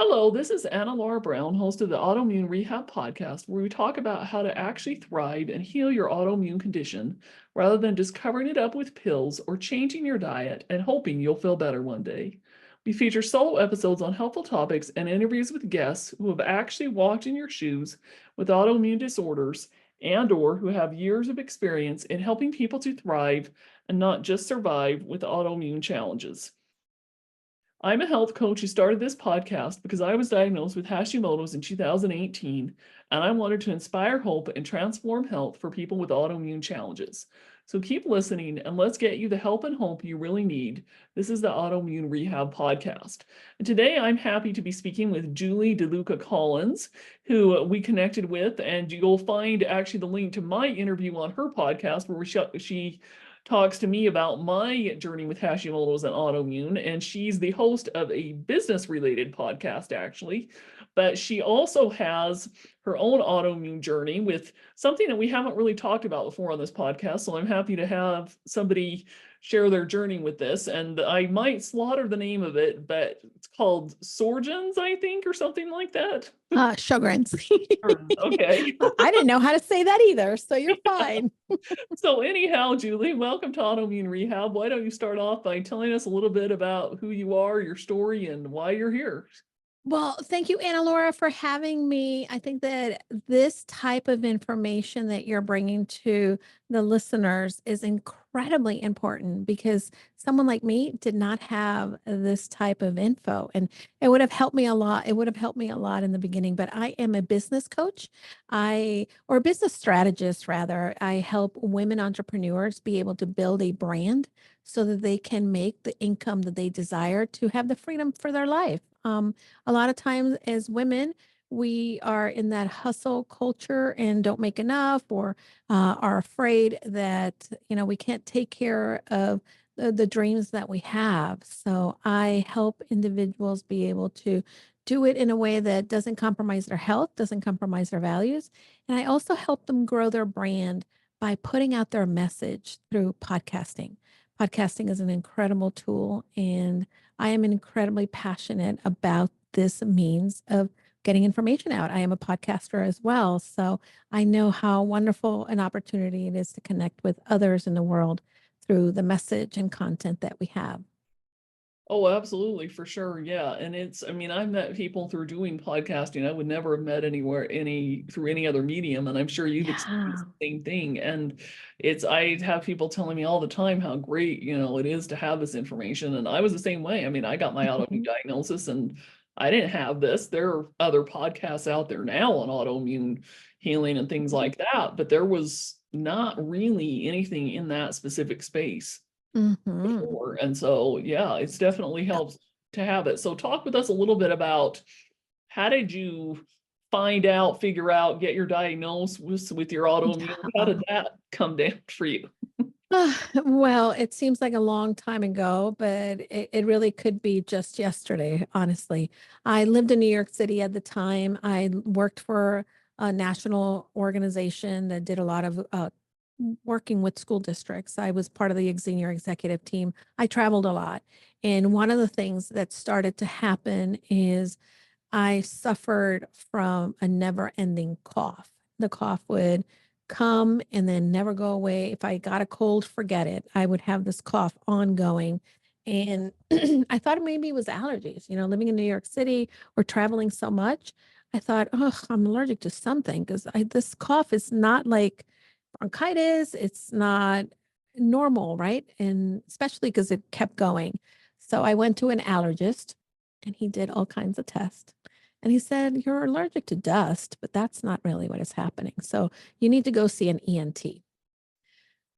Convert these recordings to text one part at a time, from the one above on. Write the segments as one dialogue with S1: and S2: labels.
S1: Hello, this is Anna Laura Brown, host of the Autoimmune Rehab Podcast, where we talk about how to actually thrive and heal your autoimmune condition rather than just covering it up with pills or changing your diet and hoping you'll feel better one day. We feature solo episodes on helpful topics and interviews with guests who have actually walked in your shoes with autoimmune disorders and/or who have years of experience in helping people to thrive and not just survive with autoimmune challenges. I'm a health coach who started this podcast because I was diagnosed with Hashimoto's in 2018, and I wanted to inspire hope and transform health for people with autoimmune challenges. So keep listening and let's get you the help and hope you really need. This is the Autoimmune Rehab Podcast. And today I'm happy to be speaking with Julie DeLuca Collins, who we connected with, and you'll find actually the link to my interview on her podcast where she talks to me about my journey with Hashimoto's and autoimmune, and she's the host of a business-related podcast, actually. But she also has her own autoimmune journey with something that we haven't really talked about before on this podcast. So I'm happy to have somebody share their journey with this. And I might slaughter the name of it, but it's called Sjogren's, I think, or something like that.
S2: Sjogren's.
S1: Okay.
S2: I didn't know how to say that either, so you're fine.
S1: So anyhow, Julie, welcome to Autoimmune Rehab. Why don't you start off by telling us a little bit about who you are, your story, and why you're here?
S2: Well, thank you, Anna Laura, for having me. I think that this type of information that you're bringing to the listeners is incredibly important because someone like me did not have this type of info, and it would have helped me a lot. It would have helped me a lot in the beginning, but I am a business coach. Or a business strategist rather. I help women entrepreneurs be able to build a brand so that they can make the income that they desire to have the freedom for their life. A lot of times as women, we are in that hustle culture and don't make enough or are afraid that, we can't take care of the dreams that we have. So I help individuals be able to do it in a way that doesn't compromise their health, doesn't compromise their values. And I also help them grow their brand by putting out their message through podcasting. Podcasting is an incredible tool, and I am incredibly passionate about this means of getting information out. I am a podcaster as well, so I know how wonderful an opportunity it is to connect with others in the world through the message and content that we have.
S1: Oh, absolutely, for sure. Yeah. And I've met people through doing podcasting. I would never have met through any other medium. And I'm sure you've
S2: Yeah.
S1: experienced the same thing. And I have people telling me all the time how great, it is to have this information. And I was the same way. I got my autoimmune
S2: Mhm.
S1: diagnosis and I didn't have this. There are other podcasts out there now on autoimmune healing and things like that, but there was not really anything in that specific space
S2: Mhm.
S1: before. And so, yeah, it's definitely helps to have it. So talk with us a little bit about how did you figure out, get your diagnosis with your autoimmune? How
S2: Yeah.
S1: did that come down for you?
S2: Well, it seems like a long time ago, but it really could be just yesterday, honestly. I lived in New York City at the time. I worked for a national organization that did a lot of working with school districts. I was part of the senior executive team. I traveled a lot. And one of the things that started to happen is I suffered from a never ending cough. The cough would come and then never go away. If I got a cold, forget it. I would have this cough ongoing. And I thought maybe it was allergies, living in New York City or traveling so much. I thought, oh, I'm allergic to something because this cough is not like bronchitis. It's not normal, right? And especially because it kept going. So I went to an allergist and he did all kinds of tests. And he said, you're allergic to dust, but that's not really what is happening. So you need to go see an ENT.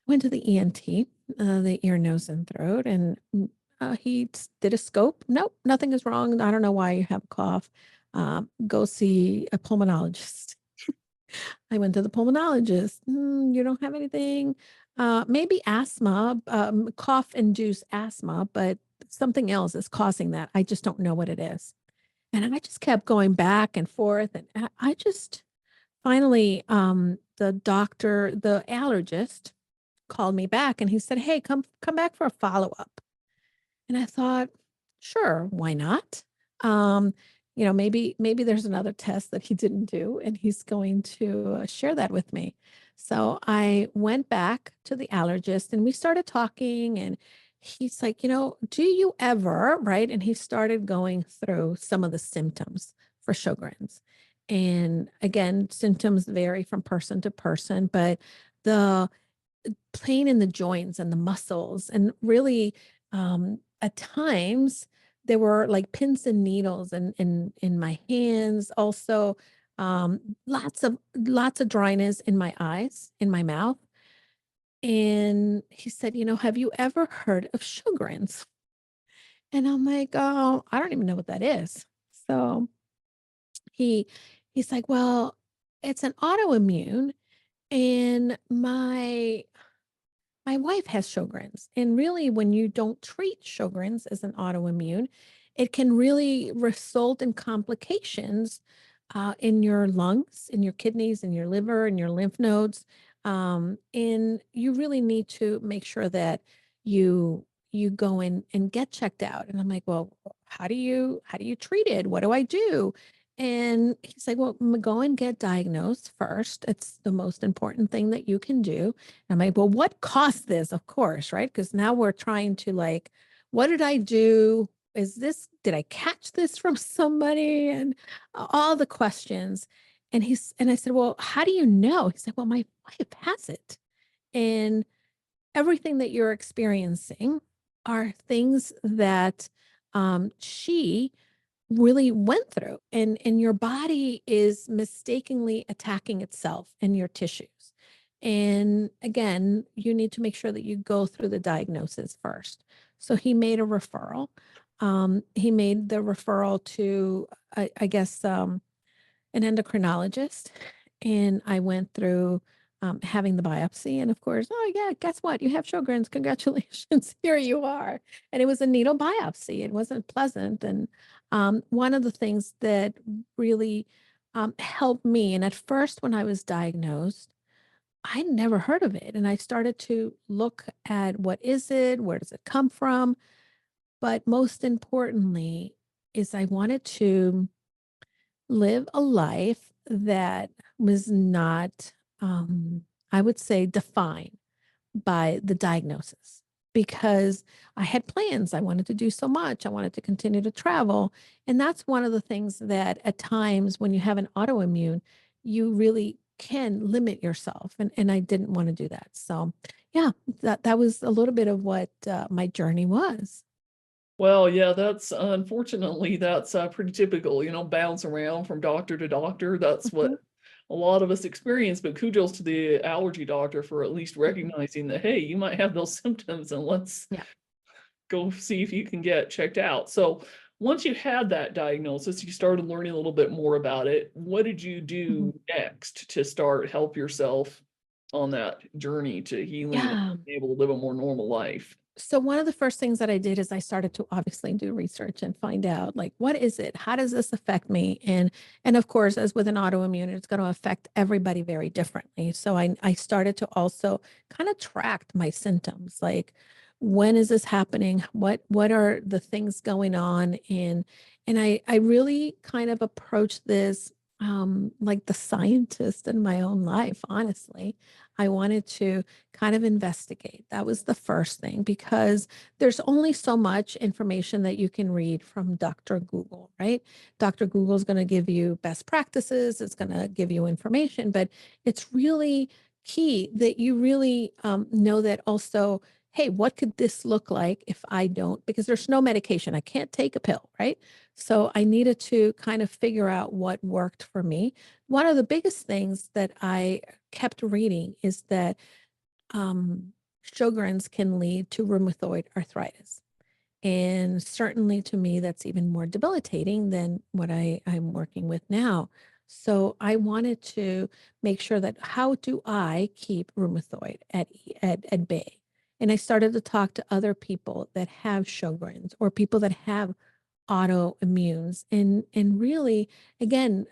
S2: Went to the ENT, the ear, nose, and throat, and did a scope. Nope, nothing is wrong. I don't know why you have a cough. Go see a pulmonologist. I went to the pulmonologist. You don't have anything. Maybe asthma, cough-induced asthma, but something else is causing that. I just don't know what it is. And I just kept going back and forth. And I just finally, the allergist called me back and he said, hey, come back for a follow-up. And I thought, sure, why not? Um, maybe there's another test that he didn't do, and he's going to share that with me. So I went back to the allergist and we started talking, and he's like, do you ever, right? And he started going through some of the symptoms for Sjogren's. And again, symptoms vary from person to person, but the pain in the joints and the muscles, and really, at times there were like pins and needles in my hands. Also, lots of dryness in my eyes, in my mouth. And he said, have you ever heard of Sjogren's? And I'm like, oh, I don't even know what that is. So he he's like, well, it's an autoimmune, and my wife has Sjogren's, and really, when you don't treat Sjogren's as an autoimmune, it can really result in complications in your lungs, in your kidneys, in your liver, in your lymph nodes. And you really need to make sure that you go in and get checked out. And I'm like, well, how do you treat it? What do I do? And he's like, well, go and get diagnosed first. It's the most important thing that you can do. I'm like, well, what caused this? Of course, right? Because now we're trying to like, what did I do? Did I catch this from somebody? And all the questions. And I said, well, how do you know? He said, well, my wife has it. And everything that you're experiencing are things that she really went through, and your body is mistakenly attacking itself and your tissues. And again, you need to make sure that you go through the diagnosis first. So he made a referral. He made the referral to, I guess, an endocrinologist, and I went through having the biopsy. And of course, oh yeah, guess what? You have Sjogren's. Congratulations, here you are. And it was a needle biopsy. It wasn't pleasant. And one of the things that really helped me, and at first when I was diagnosed, I never heard of it, and I started to look at what is it, where does it come from, but most importantly, is I wanted to live a life that was not, I would say, defined by the diagnosis, because I had plans. I wanted to do so much. I wanted to continue to travel. And that's one of the things that at times when you have an autoimmune, you really can limit yourself. And I didn't want to do that. So yeah, that was a little bit of what my journey was.
S1: Well, yeah, that's unfortunately that's pretty typical, bounce around from doctor to doctor. That's what
S2: Mhm,
S1: a lot of us experience. But kudos to the allergy doctor for at least
S2: mhm.
S1: recognizing that, hey, you might have those symptoms and let's
S2: Yeah.
S1: go see if you can get checked out. So once you had that diagnosis, you started learning a little bit more about it. What did you
S2: Mhm.
S1: do next to start help yourself on that journey to healing and
S2: Yeah.
S1: being able to live a more normal life?
S2: So one of the first things that I did is I started to obviously do research and find out, like, what is it? How does this affect me? And of course, as with an autoimmune, it's going to affect everybody very differently. So I started to also kind of track my symptoms, like, when is this happening? What are the things going on? And I really kind of approached this like the scientist in my own life, honestly. I wanted to kind of investigate. That was the first thing, because there's only so much information that you can read from Dr. Google, right? Dr. Google is going to give you best practices, it's going to give you information, but it's really key that you really know that also, hey, what could this look like if I don't? Because there's no medication. I can't take a pill, right? So I needed to kind of figure out what worked for me. One of the biggest things that I kept reading is that Sjogren's can lead to rheumatoid arthritis. And certainly to me, that's even more debilitating than what I'm working with now. So I wanted to make sure that, how do I keep rheumatoid at bay? And I started to talk to other people that have Sjogren's, or people that have autoimmunes. And really, again,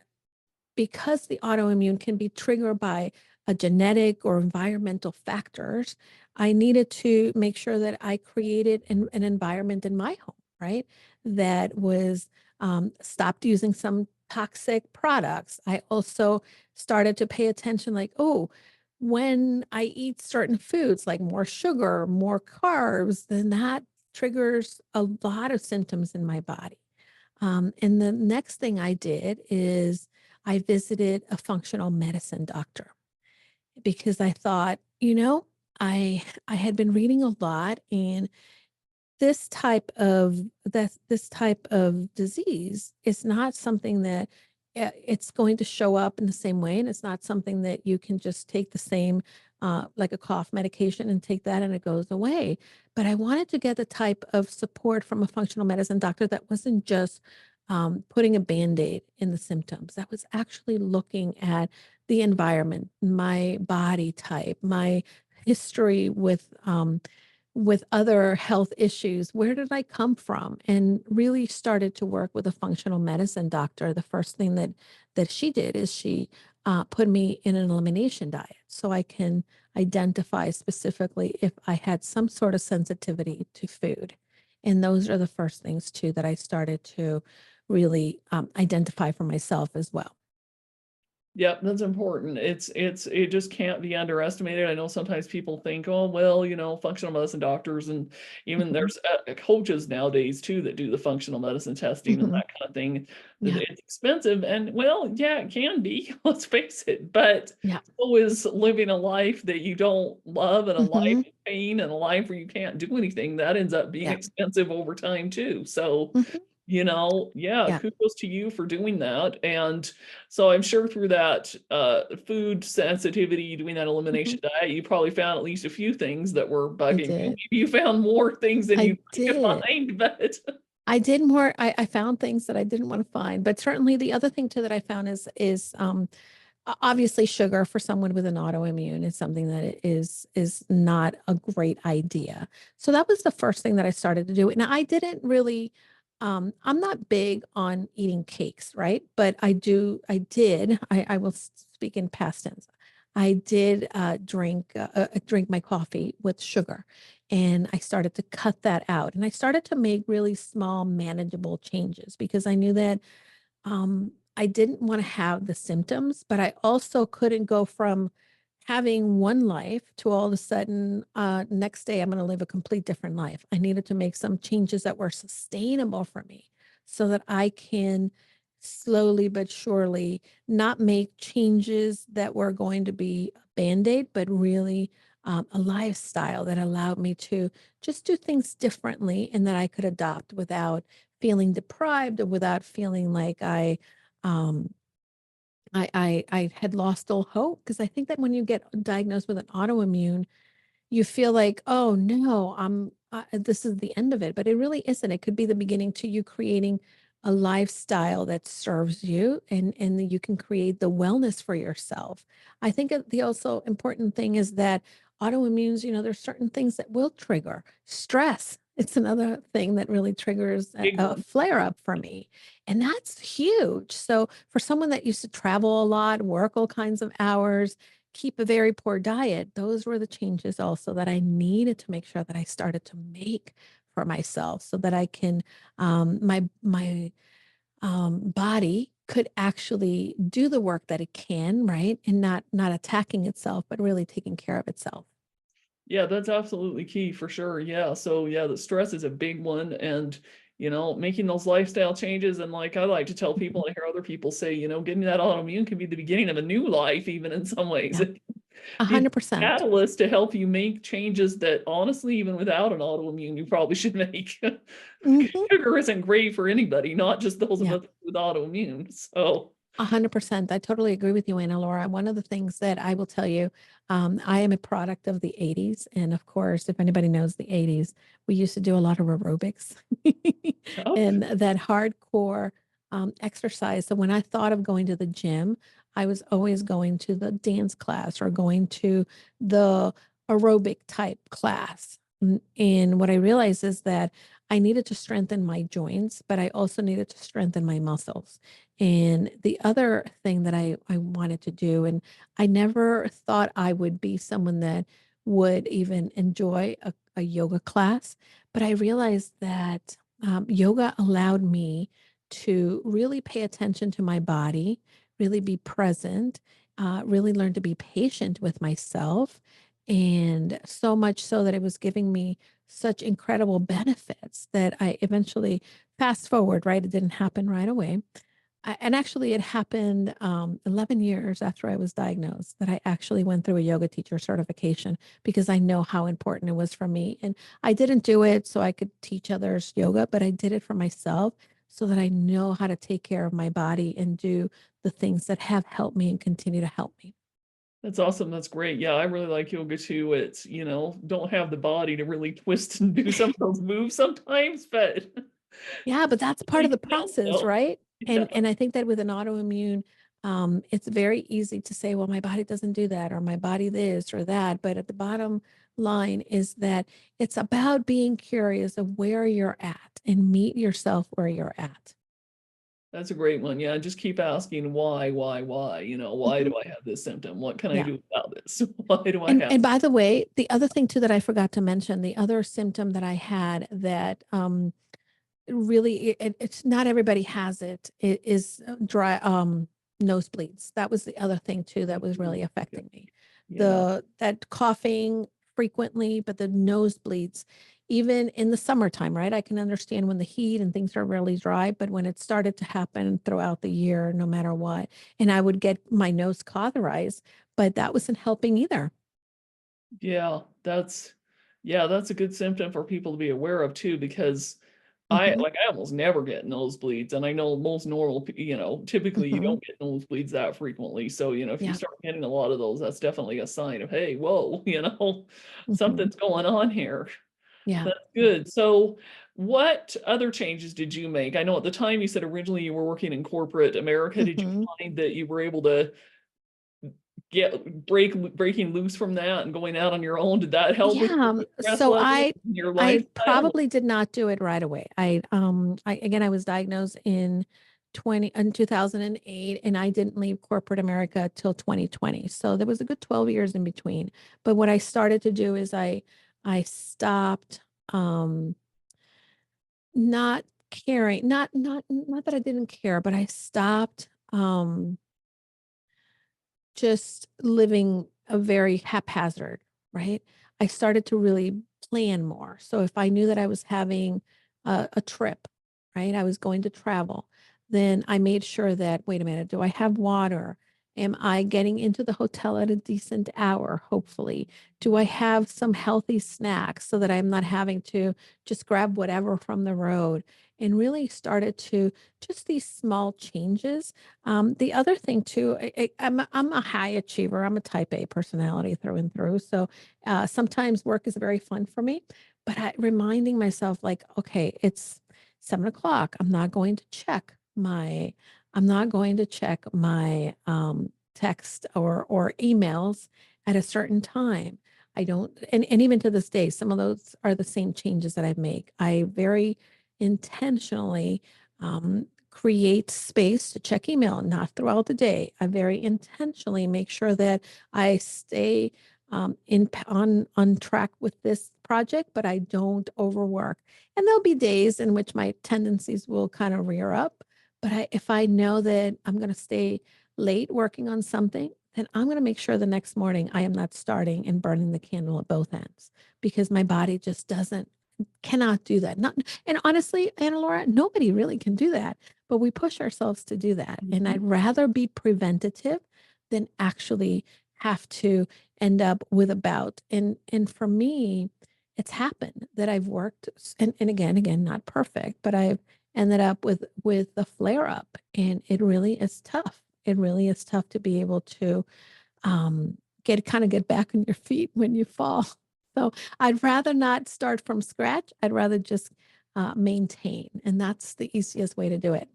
S2: because the autoimmune can be triggered by a genetic or environmental factors, I needed to make sure that I created an environment in my home, right? That was stopped using some toxic products. I also started to pay attention, like, oh, when I eat certain foods like more sugar, more carbs, then that triggers a lot of symptoms in my body. And the next thing I did is I visited a functional medicine doctor because I thought, I had been reading a lot, and this type of disease is not something that it's going to show up in the same way, and it's not something that you can just take the same like a cough medication and take that and it goes away. But I wanted to get the type of support from a functional medicine doctor that wasn't just putting a band-aid in the symptoms, that was actually looking at the environment, my body type, my history with other health issues. Where did I come from? And really started to work with a functional medicine doctor. The first thing that she did is she put me in an elimination diet so I can identify specifically if I had some sort of sensitivity to food. And those are the first things too that I started to really identify for myself as well.
S1: Yep, that's important. It just can't be underestimated. I know sometimes people think, oh, well, functional medicine doctors, and even
S2: Mhm.
S1: there's coaches nowadays too that do the functional medicine testing and
S2: Mhm.
S1: that kind of thing. That
S2: Yeah.
S1: it's expensive, and well, yeah, it can be. Let's face it, but
S2: Yeah.
S1: so is living a life that you don't love, and a life
S2: Mhm.
S1: of pain, and a life where you can't do anything. That ends up being
S2: Yeah.
S1: expensive over time too. So,
S2: Mhm.
S1: yeah,
S2: Yeah.
S1: kudos to you for doing that. And so I'm sure through that food sensitivity, doing that
S2: Mhm.
S1: elimination diet, you probably found at least a few things that were
S2: I
S1: bugging you.
S2: did.
S1: Maybe you found more things than
S2: I
S1: you'd like to
S2: did.
S1: find, but
S2: I did more. I found things that I didn't want to find, but certainly the other thing too that I found is obviously sugar for someone with an autoimmune is something that is not a great idea. So that was the first thing that I started to do. And I didn't really I'm not big on eating cakes, right? But I will speak in past tense. I did drink my coffee with sugar, and I started to cut that out. And I started to make really small, manageable changes because I knew that I didn't want to have the symptoms, but I also couldn't go from having one life to all of a sudden, next day I'm going to live a complete different life. I needed to make some changes that were sustainable for me so that I can slowly but surely not make changes that were going to be a band-aid, but really a lifestyle that allowed me to just do things differently and that I could adopt without feeling deprived or without feeling like um, I had lost all hope. Because I think that when you get diagnosed with an autoimmune, you feel like, "Oh, no, this is the end of it," but it really isn't. It could be the beginning to you creating a lifestyle that serves you, and that you can create the wellness for yourself. I think the also important thing is that autoimmunes, there's certain things that will trigger stress. It's another thing that really triggers
S1: big
S2: a
S1: one.
S2: flare up for me, and that's huge. So for someone that used to travel a lot, work all kinds of hours, keep a very poor diet, those were the changes also that I needed to make sure that I started to make for myself so that I can my body could actually do the work that it can, right? And not attacking itself, but really taking care of itself.
S1: Yeah, that's absolutely key for sure. Yeah. So yeah, the stress is a big one, and making those lifestyle changes. And like I like to tell
S2: Mhm.
S1: people, I hear other people say, getting that autoimmune can be the beginning of a new life, even in some ways.
S2: Yeah,
S1: Be the
S2: 100%.
S1: catalyst to help you make changes that honestly, even without an autoimmune, you probably should make.
S2: Mhm.
S1: Sugar isn't great for anybody, not just those of
S2: Yeah.
S1: us with autoimmune. So,
S2: 100%. I totally agree with you, Anna Laura. One of the things that I will tell you, I am a product of the 80s. And of course, if anybody knows the 80s, we used to do a lot of aerobics
S1: oh,
S2: and that hardcore exercise. So when I thought of going to the gym, I was always going to the dance class or going to the aerobic type class. And what I realized is that I needed to strengthen my joints, but I also needed to strengthen my muscles. And the other thing that I wanted to do, and I never thought I would be someone that would even enjoy a yoga class, but I realized that yoga allowed me to really pay attention to my body, really be present, really learn to be patient with myself. And so much so that it was giving me such incredible benefits that I eventually fast forward, right? It didn't happen right away. And actually, it happened 11 years after I was diagnosed that I actually went through a yoga teacher certification because I know how important it was for me. And I didn't do it so I could teach others yoga, but I did it for myself so that I know how to take care of my body and do the things that have helped me and continue to help me.
S1: That's awesome. That's great. Yeah, I really like yoga too. It's, don't have the body to really twist and do some of those moves sometimes, but
S2: Yeah, but that's part
S1: you
S2: of the
S1: can help
S2: process,
S1: though.
S2: right?
S1: Yeah,
S2: And I think that with an autoimmune, it's very easy to say, well, my body doesn't do that, or my body this or that. But at the bottom line is that it's about being curious of where you're at and meet yourself where you're at.
S1: that's a great one. Yeah, just keep asking why, why
S2: Mhm.
S1: do I have this symptom? What can I
S2: Yeah.
S1: do about this? Why do I have
S2: And by the way, the other thing too that I forgot to mention, the other symptom that I had that really it's not everybody has it. It is dry nosebleeds. That was the other thing too that was really
S1: Okay.
S2: affecting me.
S1: Yeah.
S2: The that coughing frequently, but the nosebleeds, even in the summertime, right? I can understand when the heat and things are really dry, but when it started to happen throughout the year, no matter what, and I would get my nose cauterized, but that wasn't helping either.
S1: Yeah, that's a good symptom for people to be aware of too, because
S2: Hmm.
S1: I almost never get nosebleeds, and I know most normal, typically you
S2: Hmm.
S1: don't get nosebleeds that frequently. So, if you
S2: Yeah.
S1: start getting a lot of those, that's definitely a sign of, hey, whoa,
S2: Hmm.
S1: something's going on here.
S2: Yeah.
S1: That's
S2: Yeah.
S1: good. So, what other changes did you make? I know at the time you said originally you were working in corporate America. Did you
S2: Hmm.
S1: find that you were able to breaking loose from that and going out on your own? Did that help with
S2: Yeah,
S1: your stress
S2: so
S1: level in your
S2: I
S1: lifestyle?
S2: probably did not do it right away. I again I was diagnosed in 2008 and I didn't leave corporate America till 2020. So there was a good 12 years in between. But what I started to do is I stopped um not caring, not that I didn't care, but I stopped just living a very haphazard, right? I started to really plan more. So if I knew that I was having a trip, right, I was going to travel, then I made sure that, wait a minute, do I have water? Am I getting into the hotel at a decent hour? Hopefully. Do I have some healthy snacks so that I'm not having to just grab whatever from the road? And really started to just these small changes. The other thing too, I'm a high achiever. I'm a type A personality through and through. So sometimes work is very fun for me, but reminding myself like, okay, it's 7 o'clock. I'm not going to check my text or emails at a certain time. I don't, and even to this day, some of those are the same changes that I make. I very intentionally create space to check email, not throughout the day. I very intentionally make sure that I stay on track with this project, but I don't overwork. And there'll be days in which my tendencies will kind of rear up. But if I know that I'm going to stay late working on something, then I'm going to make sure the next morning I am not starting and burning the candle at both ends because my body just doesn't cannot do that. Not and honestly, Anna Laura, nobody really can do that, but we push ourselves to do that. And
S1: Mhm.
S2: I'd rather be preventative than actually have to end up with a bout. And for me, it's happened that I've worked and again, not perfect, but I've ended up with a flare up. And it really is tough. It really is tough to be able to get back on your feet when you fall. So I'd rather not start from scratch. I'd rather just maintain, and that's the easiest way to do it.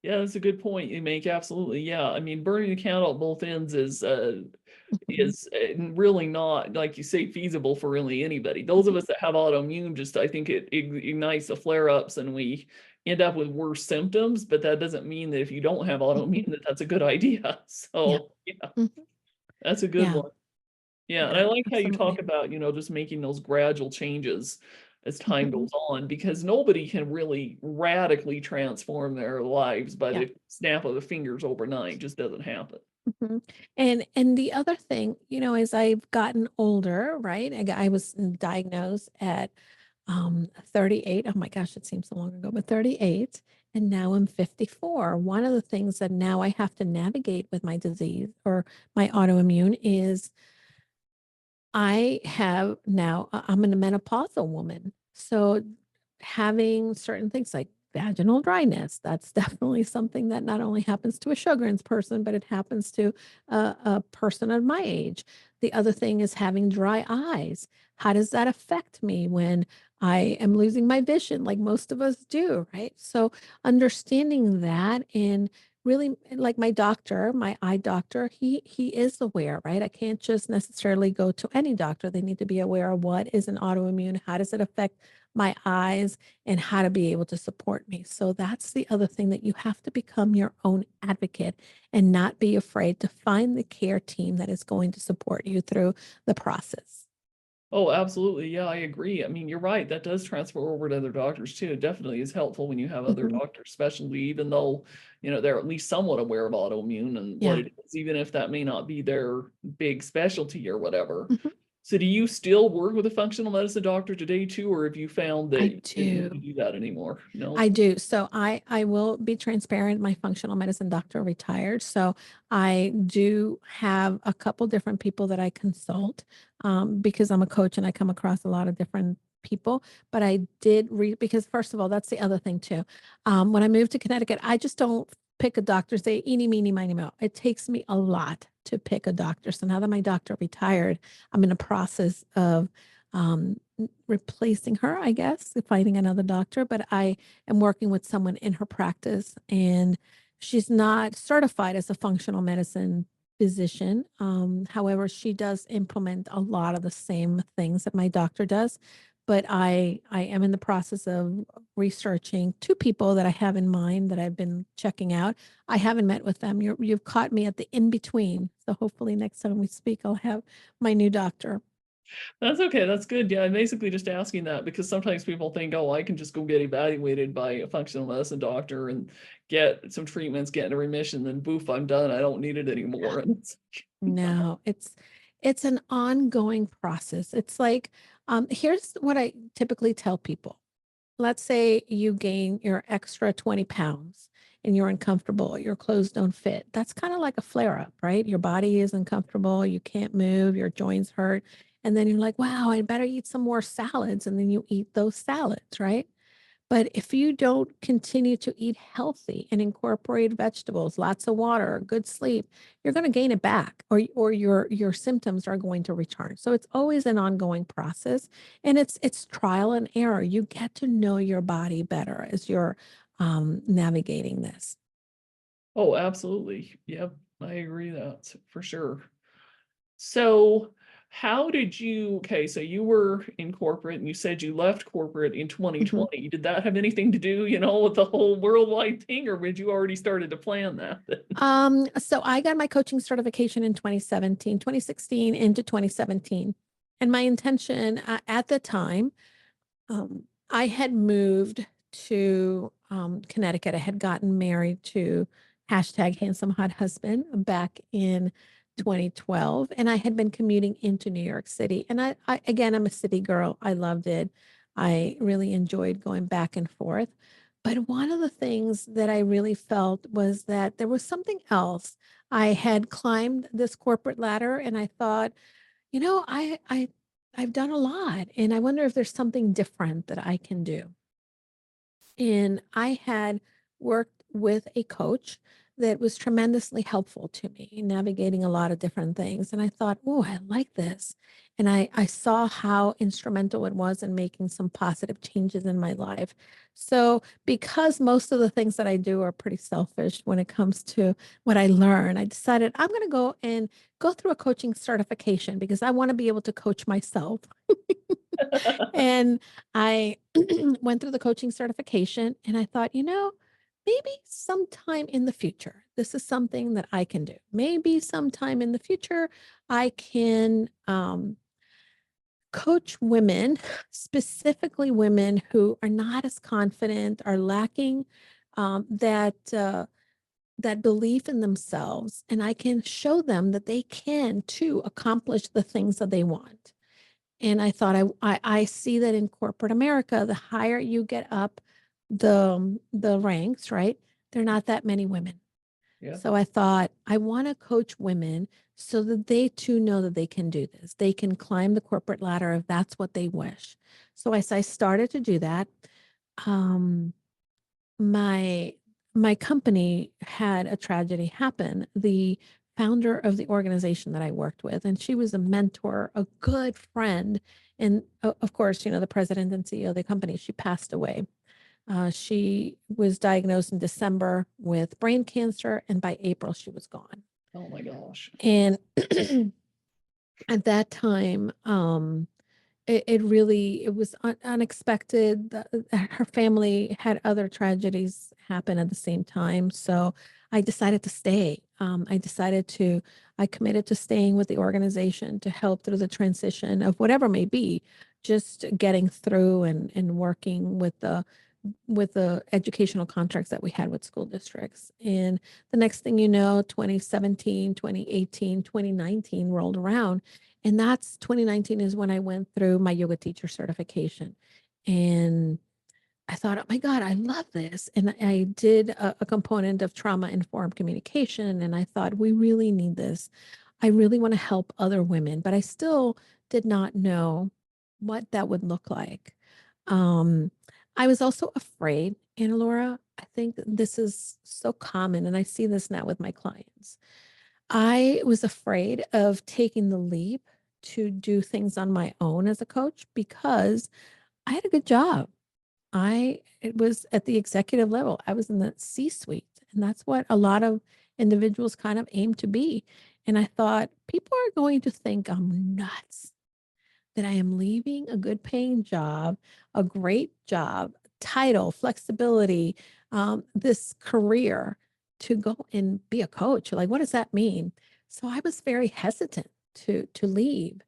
S1: Yeah, that's a good point you make. Absolutely. Yeah. I mean, burning the candle at both ends
S2: Mhm.
S1: really not, like you say, feasible for really anybody. Those of
S2: Mhm.
S1: us that have autoimmune, just I think it ignites the flare-ups and we end up with worse symptoms, but that doesn't mean that if you don't have
S2: Mhm.
S1: autoimmune that that's a good idea.
S2: Yeah.
S1: So, yeah,
S2: Mhm.
S1: that's a good
S2: Yeah.
S1: one. Yeah, and I
S2: Yeah.
S1: like how you talk
S2: Absolutely.
S1: about, just making those gradual changes. as time
S2: Mhm.
S1: goes on, because nobody can really radically transform their lives by
S2: Yeah.
S1: the snap of the fingers overnight. It just doesn't happen.
S2: Mhm. And the other thing, as I've gotten older, right? I was diagnosed at 38. Oh my gosh, it seems so long ago, but 38. And now I'm 54. One of the things that now I have to navigate with my disease or my autoimmune is I'm a menopausal woman. So having certain things like vaginal dryness, that's definitely something that not only happens to a Sjogren's person, but it happens to a person of my age. The other thing is having dry eyes. How does that affect me when I am losing my vision, like most of us do, right? So understanding that and really like my doctor, my eye doctor, he is aware, right? I can't just necessarily go to any doctor. They need to be aware of what is an autoimmune, how does it affect my eyes, and how to be able to support me. So that's the other thing, that you have to become your own advocate and not be afraid to find the care team that is going to support you through the process.
S1: Oh, absolutely. Yeah, I agree. I mean, you're right. That does transfer over to other doctors too. It definitely is helpful when you have other
S2: Mhm.
S1: doctors, especially even though, they're at least somewhat aware of autoimmune and what
S2: Yeah.
S1: it is, even if that may not be their big specialty or whatever.
S2: Mhm.
S1: So do you still work with a functional medicine doctor today too, or have you found that
S2: I
S1: you didn't need to
S2: do.
S1: do that anymore? No?
S2: I do. So I will be transparent. My functional medicine doctor retired. So I do have a couple different people that I consult, because I'm a coach and I come across a lot of different people. But I did because first of all, that's the other thing too. When I moved to Connecticut, I just don't pick a doctor, say eeny, meeny, miny, mo. It takes me a lot to pick a doctor. So now that my doctor retired, I'm in the process of replacing her, I guess, finding another doctor. But I am working with someone in her practice, and she's not certified as a functional medicine physician. However, she does implement a lot of the same things that my doctor does. But I am in the process of researching two people that I have in mind that I've been checking out. I haven't met with them. You've caught me at the in between. So hopefully next time we speak, I'll have my new doctor.
S1: That's okay. That's good. Yeah, I'm basically just asking that because sometimes people think, oh, I can just go get evaluated by a functional medicine doctor and get some treatments, get in a remission, then boof, I'm done. I don't need it anymore. And it's
S2: No, it's an ongoing process. It's like, here's what I typically tell people. Let's say you gain your extra 20 pounds and you're uncomfortable, your clothes don't fit. That's kind of like a flare up, right? Your body is uncomfortable, you can't move, your joints hurt. And then you're like, wow, I better eat some more salads. And then you eat those salads, right? But if you don't continue to eat healthy and incorporate vegetables, lots of water, good sleep, you're going to gain it back, or your symptoms are going to return. So it's always an ongoing process, and it's trial and error. You get to know your body better as you're navigating this.
S1: oh, absolutely. Yep, I agree that for sure. So, how did you, okay, so you were in corporate and you said you left corporate in
S2: Mhm.
S1: 2020. Did that have anything to do, with the whole worldwide thing, or had you already started to plan that?
S2: So I got my coaching certification in 2017, 2016 into 2017. And my intention at the time, I had moved to Connecticut. I had gotten married to hashtag handsome hot husband back in 2012, and I had been commuting into New York City. And I again, I'm a city girl. I loved it. I really enjoyed going back and forth. But one of the things that I really felt was that there was something else. I had climbed this corporate ladder, and I thought, I've done a lot, and I wonder if there's something different that I can do. And I had worked with a coach that was tremendously helpful to me in navigating a lot of different things. And I thought, oh, I like this. And I saw how instrumental it was in making some positive changes in my life. So, because most of the things that I do are pretty selfish when it comes to what I learn, I decided I'm going to go through a coaching certification because I want to be able to coach myself. And I went through the coaching certification, and I thought, maybe sometime in the future, this is something that I can do. Maybe sometime in the future, I can coach women, specifically women who are not as confident, are lacking that belief in themselves, and I can show them that they can too accomplish the things that they want. And I thought I see that in corporate America, the higher you get up the ranks, right? There are not that many women.
S1: Yeah.
S2: So I thought I want to coach women so that they too know that they can do this. They can climb the corporate ladder if that's what they wish. So as I started to do that, um, my my company had a tragedy happen. The founder of the organization that I worked with, and she was a mentor, a good friend, and of course, the president and CEO of the company, she passed away. She was diagnosed in December with brain cancer, and by April, she was gone.
S1: Oh my gosh.
S2: And at that time, it was unexpected. Her family had other tragedies happen at the same time. So I decided to stay. I committed to staying with the organization to help through the transition of whatever may be, just getting through and working with the educational contracts that we had with school districts. And the next thing you know, 2017, 2018, 2019 rolled around. And that's 2019 is when I went through my yoga teacher certification. And I thought, oh my God, I love this. And I did a component of trauma informed communication. And I thought, we really need this. I really want to help other women, but I still did not know what that would look like. Um, I was also afraid, Anna Laura. I think this is so common, and I see this now with my clients. I was afraid of taking the leap to do things on my own as a coach because I had a good job. It was at the executive level. I was in the C-suite, and that's what a lot of individuals kind of aim to be. And I thought people are going to think I'm nuts that I am leaving a good paying job, a great job, title, flexibility, this career to go and be a coach. Like, what does that mean? So I was very hesitant to leave.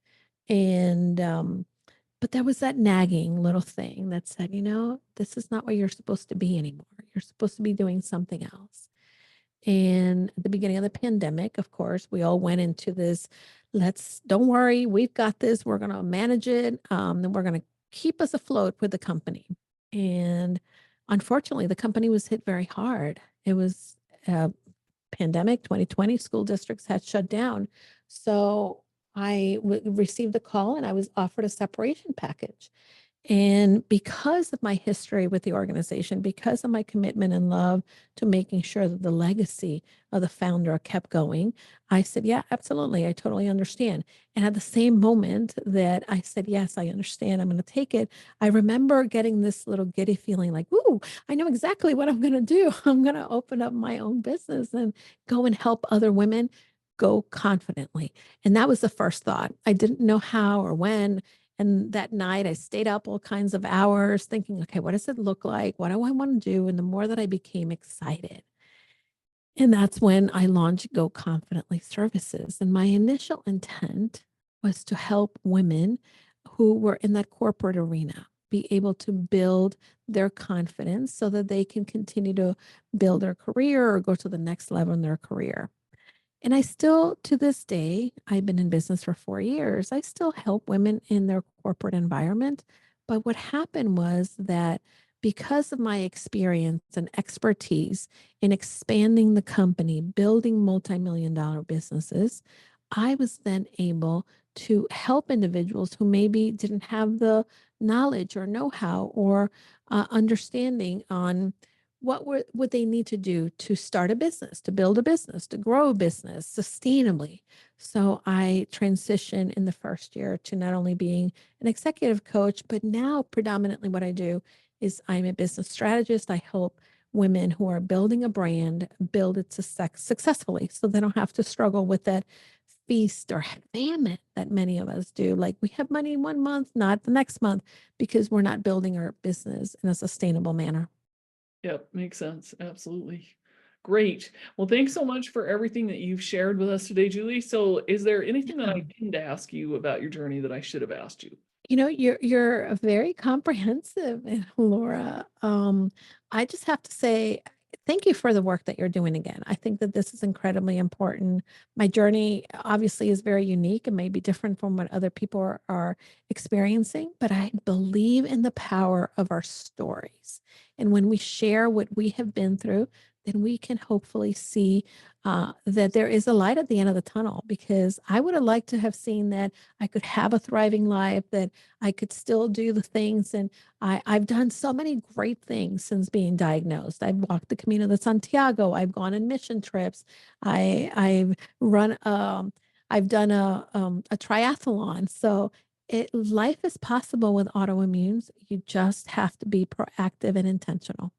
S2: And but there was that nagging little thing that said, this is not where you're supposed to be anymore. You're supposed to be doing something else. And at the beginning of the pandemic, of course, we all went into this, don't worry, we've got this. We're going to manage it. And we're going to keep us afloat with the company. And unfortunately, the company was hit very hard. It was pandemic 2020, school districts had shut down. So I received a call and I was offered a separation package. And because of my history with the organization, because of my commitment and love to making sure that the legacy of the founder kept going, I said, yeah, absolutely. I totally understand. And at the same moment that I said, yes, I understand, I'm going to take it, I remember getting this little giddy feeling like, ooh, I know exactly what I'm going to do. I'm going to open up my own business and go and help other women go confidently. And that was the first thought. I didn't know how or when. And that night I stayed up all kinds of hours thinking, okay, what does it look like? What do I want to do? And the more that I became excited, and that's when I launched Go Confidently Services. And my initial intent was to help women who were in that corporate arena be able to build their confidence so that they can continue to build their career or go to the next level in their career. And I still, to this day, I've been in business for 4 years. I still help women in their corporate environment. But what happened was that because of my experience and expertise in expanding the company, building multi-million dollar businesses, I was then able to help individuals who maybe didn't have the knowledge or know-how or understanding on what they need to do to start a business, to build a business, to grow a business sustainably. So I transitioned in the first year to not only being an executive coach, but now predominantly what I do is I'm a business strategist. I help women who are building a brand build it successfully so they don't have to struggle with that feast or famine that many of us do. Like we have money one month, not the next month, because we're not building our business in a sustainable manner.
S1: Yep, makes sense. Absolutely. Great. Well, thanks so much for everything that you've shared with us today, Julie. So, is there anything that I
S2: Yeah.
S1: didn't ask you about your journey that I should have asked you?
S2: You're very comprehensive, Laura. I just have to say thank you for the work that you're doing again. I think that this is incredibly important. My journey obviously is very unique and may be different from what other people are experiencing, but I believe in the power of our stories. And when we share what we have been through, then we can hopefully see that there is a light at the end of the tunnel, because I would have liked to have seen that I could have a thriving life, that I could still do the things. And I've done so many great things since being diagnosed. I've walked the Camino de Santiago. I've gone on mission trips. I've run, I've done a triathlon. So life is possible with autoimmunes. You just have to be proactive and intentional.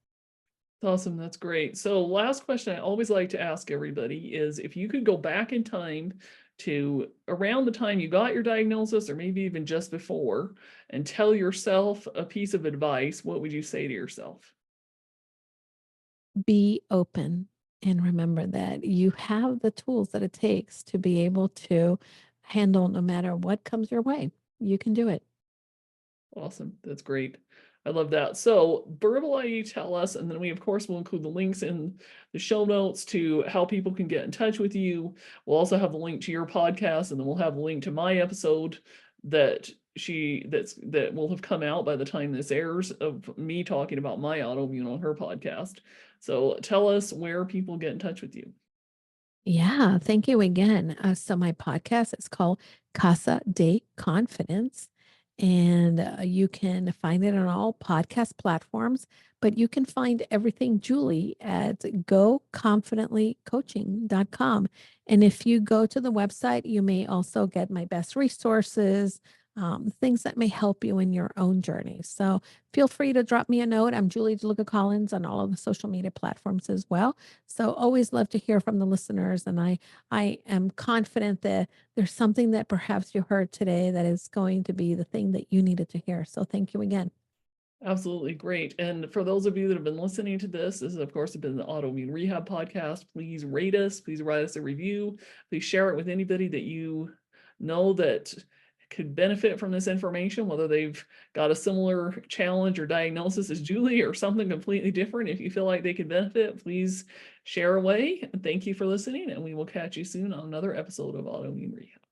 S1: Awesome. That's great. So last question I always like to ask everybody is, if you could go back in time to around the time you got your diagnosis, or maybe even just before, and tell yourself a piece of advice, what would you say to yourself?
S2: Be open and remember that you have the tools that it takes to be able to handle no matter what comes your way. You can do it.
S1: Awesome. That's great. I love that. So verbally tell us, and then we of course will include the links in the show notes to how people can get in touch with you. We'll also have the link to your podcast, and then we'll have a link to my episode that will have come out by the time this airs, of me talking about my autoimmune on her podcast. So tell us where people get in touch with you.
S2: Yeah, thank you again. So my podcast is called Casa de Confidence, and you can find it on all podcast platforms. But you can find everything Julie at goconfidentlycoaching.com. And if you go to the website, you may also get my best resources, things that may help you in your own journey. So feel free to drop me a note. I'm Julie DeLuca Collins on all of the social media platforms as well. So always love to hear from the listeners. And I am confident that there's something that perhaps you heard today that is going to be the thing that you needed to hear. So thank you again.
S1: Absolutely great. And for those of you that have been listening to this has of course been the Autoimmune Rehab Podcast. Please rate us, please write us a review, please share it with anybody that you know that could benefit from this information, whether they've got a similar challenge or diagnosis as Julie or something completely different. If you feel like they could benefit, please share away. And thank you for listening, and we will catch you soon on another episode of Autoimmune Rehab.